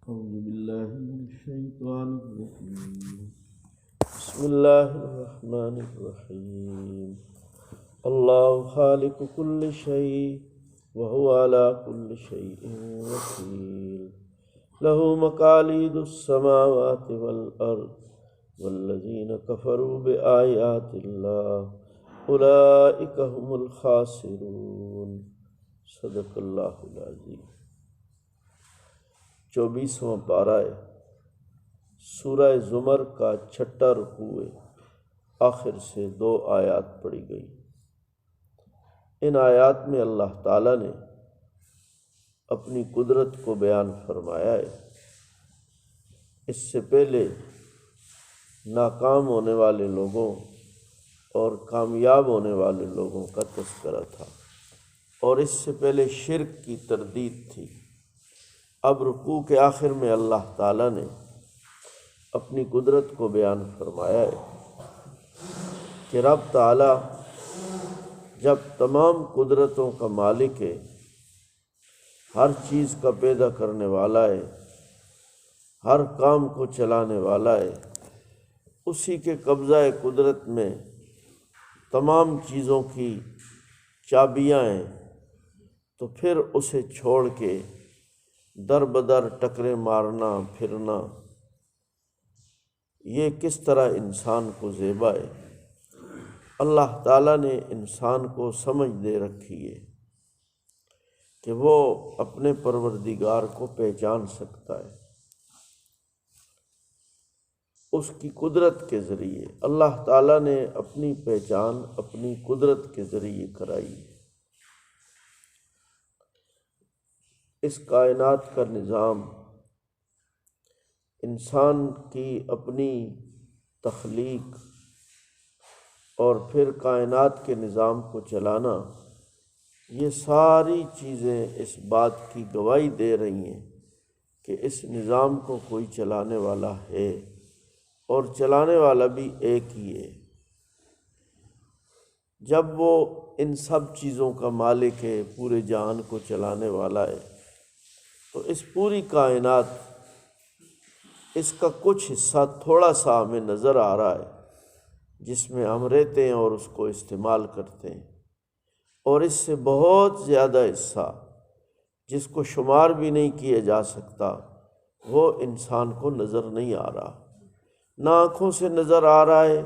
أعوذ بالله من الشيطان الرجيم بسم الله الرحمن الرحيم الله خالق كل شيء وهو على كل شيء وكيل له مقاليد السماوات والأرض والذين كفروا بآيات الله أولئك هم الخاسرون صدق اللہ العظیم۔ 24واں پارہ ہے، سورہ زمر کا 6واں رکوع ہے، آخر سے 2 آیات پڑھی گئی۔ ان آیات میں اللہ تعالیٰ نے اپنی قدرت کو بیان فرمایا ہے۔ اس سے پہلے ناکام ہونے والے لوگوں اور کامیاب ہونے والے لوگوں کا تذکرہ تھا، اور اس سے پہلے شرک کی تردید تھی۔ اب رکوع کے آخر میں اللہ تعالیٰ نے اپنی قدرت کو بیان فرمایا ہے کہ رب تعالیٰ جب تمام قدرتوں کا مالک ہے، ہر چیز کا پیدا کرنے والا ہے، ہر کام کو چلانے والا ہے، اسی کے قبضہ قدرت میں تمام چیزوں کی چابیاں ہیں، تو پھر اسے چھوڑ کے در بدر ٹکرے مارنا پھرنا، یہ کس طرح انسان کو زیبا ہے۔ اللہ تعالیٰ نے انسان کو سمجھ دے رکھی ہے کہ وہ اپنے پروردگار کو پہچان سکتا ہے۔ اس کی قدرت کے ذریعے اللہ تعالیٰ نے اپنی پہچان اپنی قدرت کے ذریعے کرائی ہے۔ اس کائنات کا نظام، انسان کی اپنی تخلیق اور پھر کائنات کے نظام کو چلانا، یہ ساری چیزیں اس بات کی گواہی دے رہی ہیں کہ اس نظام کو کوئی چلانے والا ہے، اور چلانے والا بھی ایک ہی ہے۔ جب وہ ان سب چیزوں کا مالک ہے، پورے جہان کو چلانے والا ہے، تو اس پوری کائنات، اس کا کچھ حصہ تھوڑا سا ہمیں نظر آ رہا ہے جس میں ہم رہتے ہیں اور اس کو استعمال کرتے ہیں، اور اس سے بہت زیادہ حصہ جس کو شمار بھی نہیں کیا جا سکتا، وہ انسان کو نظر نہیں آ رہا، نہ آنکھوں سے نظر آ رہا ہے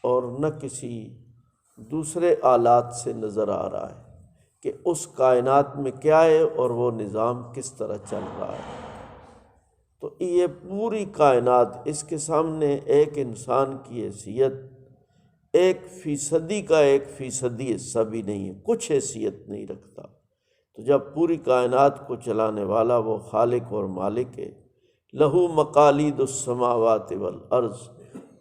اور نہ کسی دوسرے آلات سے نظر آ رہا ہے کہ اس کائنات میں کیا ہے اور وہ نظام کس طرح چل رہا ہے۔ تو یہ پوری کائنات اس کے سامنے ایک انسان کی حیثیت 1% کا 1% حصہ بھی نہیں ہے، کچھ حیثیت نہیں رکھتا۔ تو جب پوری کائنات کو چلانے والا وہ خالق اور مالک ہے، لہو مقالید السماوات والارض،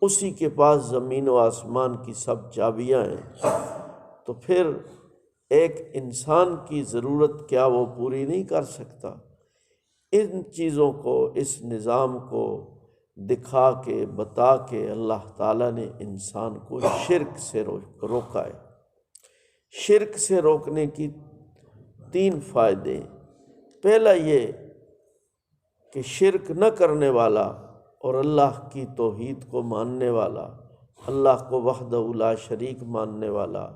اسی کے پاس زمین و آسمان کی سب چابیاں ہیں، تو پھر ایک انسان کی ضرورت کیا وہ پوری نہیں کر سکتا؟ ان چیزوں کو، اس نظام کو دکھا کے بتا کے اللہ تعالیٰ نے انسان کو شرک سے روکا ہے۔ شرک سے روکنے کی 3 فائدے ہیں۔ پہلا یہ کہ شرک نہ کرنے والا اور اللہ کی توحید کو ماننے والا، اللہ کو وحدہ لا شریک ماننے والا،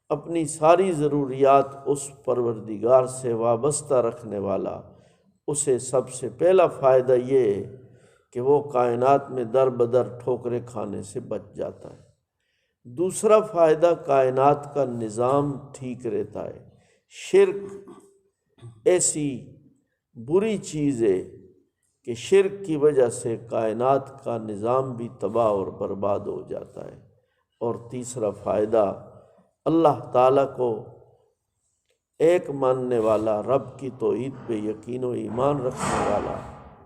اپنی ساری ضروریات اس پروردگار سے وابستہ رکھنے والا، اسے سب سے پہلا فائدہ یہ ہے کہ وہ کائنات میں در بدر ٹھوکریں کھانے سے بچ جاتا ہے۔ دوسرا فائدہ، کائنات کا نظام ٹھیک رہتا ہے۔ شرک ایسی بری چیز ہے کہ شرک کی وجہ سے کائنات کا نظام بھی تباہ اور برباد ہو جاتا ہے۔ اور تیسرا فائدہ، اللہ تعالیٰ کو ایک ماننے والا، رب کی توحید پہ یقین و ایمان رکھنے والا،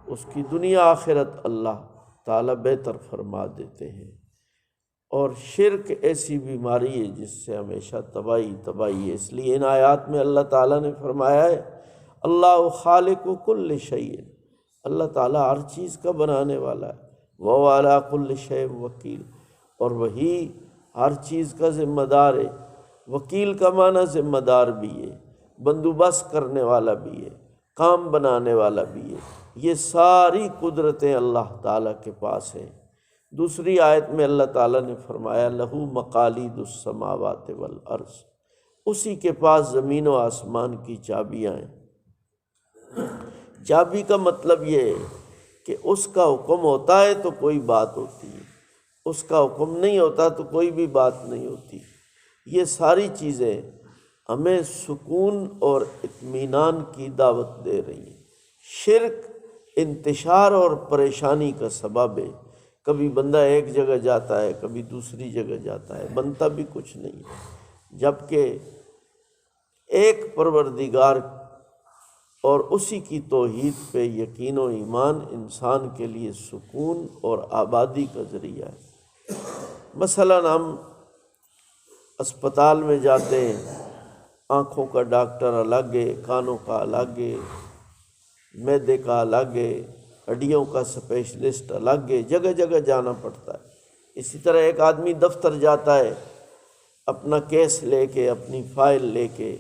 اس کی دنیا آخرت اللہ تعالیٰ بہتر فرما دیتے ہیں۔ اور شرک ایسی بیماری ہے جس سے ہمیشہ تباہی ہے۔ اس لیے ان آیات میں اللہ تعالیٰ نے فرمایا ہے، اللہ خالق کل شیء، اللہ تعالیٰ ہر چیز کا بنانے والا ہے، وہ علی کل شیء وکیل، اور وہی ہر چیز کا ذمہ دار ہے۔ وکیل کا معنی ذمہ دار بھی ہے، بندوبست کرنے والا بھی ہے، کام بنانے والا بھی ہے۔ یہ ساری قدرتیں اللہ تعالیٰ کے پاس ہیں۔ دوسری آیت میں اللہ تعالیٰ نے فرمایا لہو مقالید السماوات والارض، اسی کے پاس زمین و آسمان کی چابیاں ہیں۔ چابی کا مطلب یہ ہے کہ اس کا حکم ہوتا ہے تو کوئی بات ہوتی ہے، اس کا حکم نہیں ہوتا تو کوئی بھی بات نہیں ہوتی۔ یہ ساری چیزیں ہمیں سکون اور اطمینان کی دعوت دے رہی ہیں۔ شرک انتشار اور پریشانی کا سبب ہے۔ کبھی بندہ ایک جگہ جاتا ہے، کبھی دوسری جگہ جاتا ہے، بنتا بھی کچھ نہیں ہے، جبکہ ایک پروردگار اور اسی کی توحید پہ یقین و ایمان انسان کے لیے سکون اور آبادی کا ذریعہ ہے۔ مثلاً ہم اسپتال میں جاتے ہیں، آنکھوں کا ڈاکٹر الگ ہے، کانوں کا الگ ہے، معدے کا الگ ہے، ہڈیوں کا اسپیشلسٹ الگ ہے، جگہ جگہ جانا پڑتا ہے۔ اسی طرح ایک آدمی دفتر جاتا ہے اپنا کیس لے کے، اپنی فائل لے کے،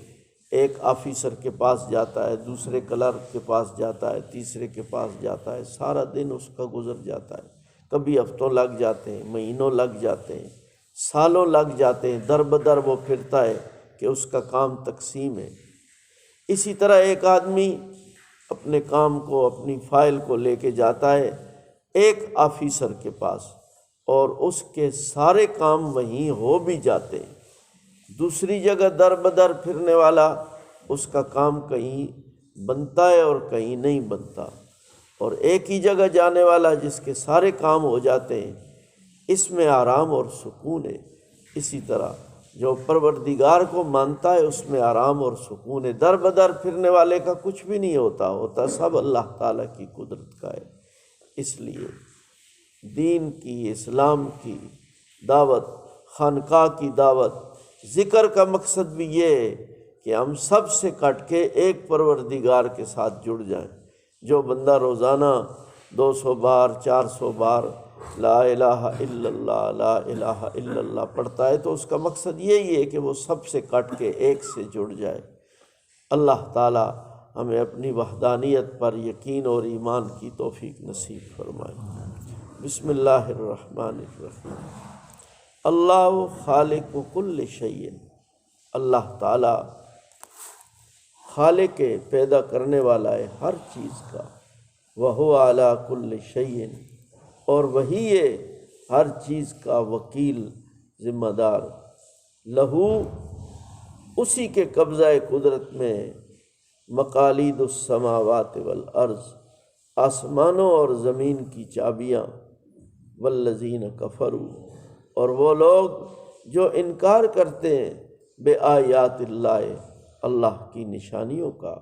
ایک آفیسر کے پاس جاتا ہے، دوسرے کلرک کے پاس جاتا ہے، تیسرے کے پاس جاتا ہے، سارا دن اس کا گزر جاتا ہے۔ کبھی ہفتوں لگ جاتے ہیں، مہینوں لگ جاتے ہیں، سالوں لگ جاتے ہیں، در بدر وہ پھرتا ہے کہ اس کا کام تقسیم ہے۔ اسی طرح ایک آدمی اپنے کام کو، اپنی فائل کو لے کے جاتا ہے ایک آفیسر کے پاس، اور اس کے سارے کام وہیں ہو بھی جاتے ہیں۔ دوسری جگہ در بدر پھرنے والا، اس کا کام کہیں بنتا ہے اور کہیں نہیں بنتا، اور ایک ہی جگہ جانے والا جس کے سارے کام ہو جاتے ہیں، اس میں آرام اور سکون ہے۔ اسی طرح جو پروردگار کو مانتا ہے اس میں آرام اور سکون ہے۔ در بدر پھرنے والے کا کچھ بھی نہیں ہوتا سب اللہ تعالیٰ کی قدرت کا ہے۔ اس لیے دین کی، اسلام کی دعوت، خانقاہ کی دعوت، ذکر کا مقصد بھی یہ ہے کہ ہم سب سے کٹ کے ایک پروردگار کے ساتھ جڑ جائیں۔ جو بندہ روزانہ 200 بار، 400 بار لا الہ الا اللہ، لا الہ الا اللہ پڑھتا ہے تو اس کا مقصد یہی ہے کہ وہ سب سے کٹ کے ایک سے جڑ جائے۔ اللہ تعالی ہمیں اپنی وحدانیت پر یقین اور ایمان کی توفیق نصیب فرمائے۔ بسم اللہ الرحمن الرحیم۔ اللہ خالق کل شیء، اللہ تعالی خالق ہے، پیدا کرنے والا ہے ہر چیز کا۔ وہو علی کل شیء، اور وہی ہے ہر چیز کا وکیل، ذمہ دار۔ لہو، اسی کے قبضہ قدرت میں مقالید السماوات والارض، آسمانوں اور زمین کی چابیاں۔ والذین کفروا، اور وہ لوگ جو انکار کرتے ہیں بے آیات اللہ، اللہ کی نشانیوں کا۔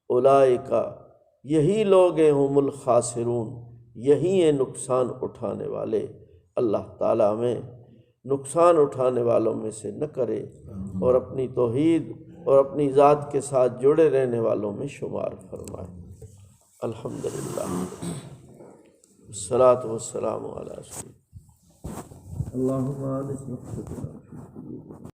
اولئک، یہی لوگ ہیں، ہم الخاسرون، یہی ہیں نقصان اٹھانے والے۔ اللہ تعالیٰ ہمیں نقصان اٹھانے والوں میں سے نہ کرے، اور اپنی توحید اور اپنی ذات کے ساتھ جڑے رہنے والوں میں شمار فرمائے۔ الحمدللہ، والصلاۃ والسلام علی رسول اللہ۔ اللہم آنس نفسنا